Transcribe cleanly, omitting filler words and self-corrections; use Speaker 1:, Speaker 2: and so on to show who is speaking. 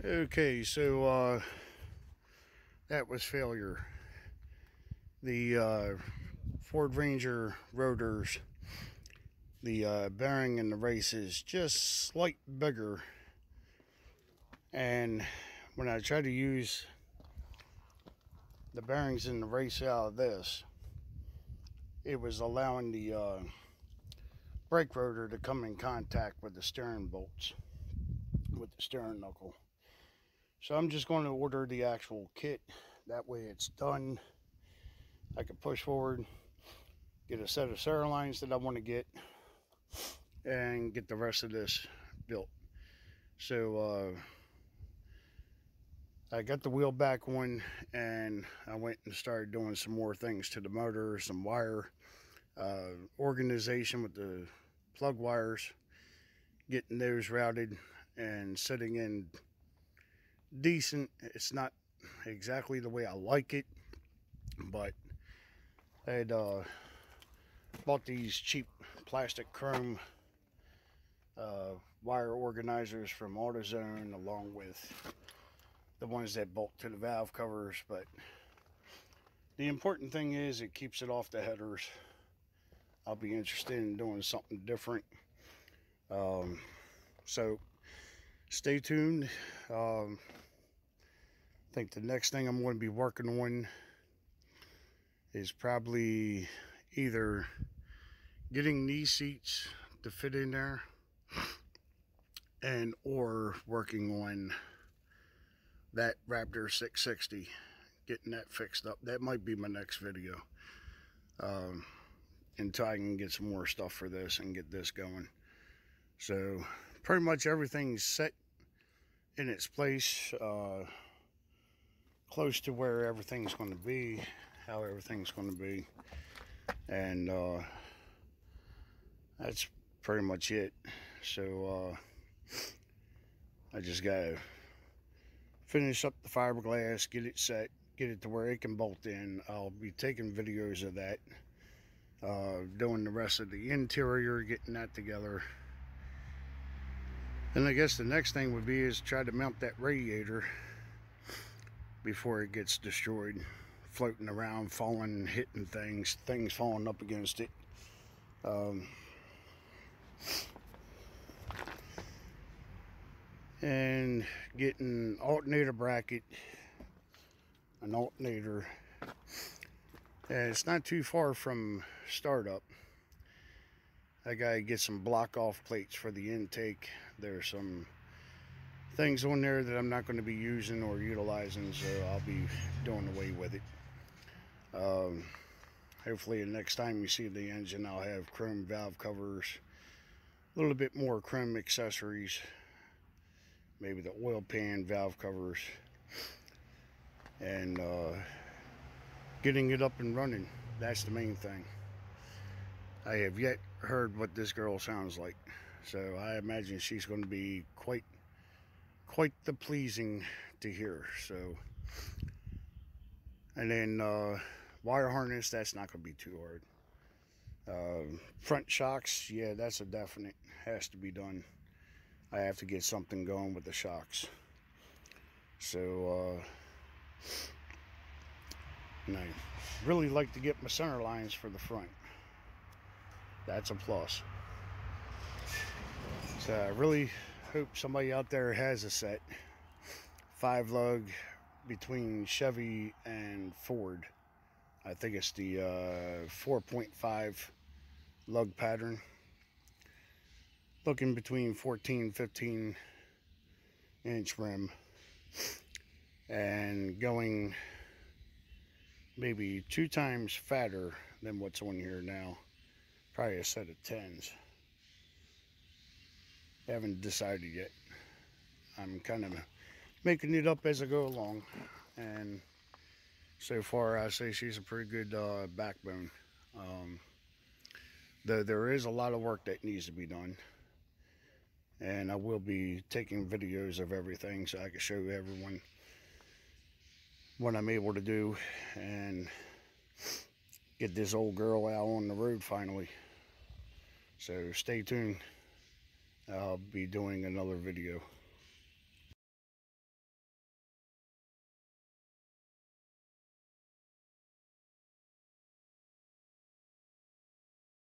Speaker 1: Okay, so that was failure. The Ford Ranger rotors, the bearing in the race is just slight bigger, and when I try to use the bearings in the race out of this, it was allowing the brake rotor to come in contact with the steering bolts, with the steering knuckle. So I'm just going to order the actual kit. That way it's done. I can push forward, get a set of center lines that I want to get, and get the rest of this built. So I got the wheel back on, and I went and started doing some more things to the motor, some wire organization with the plug wires, getting those routed and setting in decent. It's not exactly the way I like it, but I had bought these cheap plastic chrome wire organizers from AutoZone, along with the ones that bolt to the valve covers. But the important thing is it keeps it off the headers. I'll be interested in doing something different, so stay tuned. I think the next thing I'm going to be working on is probably either getting these seats to fit in there, and or working on that Raptor 660, getting that fixed up. That might be my next video, until I can get some more stuff for this and get this going. So pretty much everything's set in its place, close to where everything's going to be, how everything's going to be, and that's pretty much it. So I just gotta finish up the fiberglass, get it set, get it to where it can bolt in. I'll be taking videos of that, doing the rest of the interior, getting that together. And I guess the next thing would be is try to mount that radiator before it gets destroyed, floating around, falling, hitting things falling up against it. And getting alternator bracket, an alternator, and it's not too far from startup. I gotta get some block off plates for the intake. There's some things on there that I'm not going to be using or utilizing, so I'll be doing away with it. Hopefully the next time you see the engine, I'll have chrome valve covers, a little bit more chrome accessories, maybe the oil pan valve covers, and getting it up and running. That's the main thing. I have yet heard what this girl sounds like, so I imagine she's going to be quite the pleasing to hear. So, and then wire harness, that's not going to be too hard. Front shocks, yeah, that's a definite, has to be done. I have to get something going with the shocks. So and I really like to get my center lines for the front. That's a plus. So I really hope somebody out there has a set 5 lug between Chevy and Ford. I think it's the 4.5 lug pattern, looking between 14-15 inch rim, and going maybe 2 times fatter than what's on here now. Probably a set of 10s. Haven't decided yet. I'm kind of making it up as I go along, and so far I say she's a pretty good backbone. Though there is a lot of work that needs to be done, and I will be taking videos of everything so I can show everyone what I'm able to do and get this old girl out on the road finally. So stay tuned. I'll be doing another video.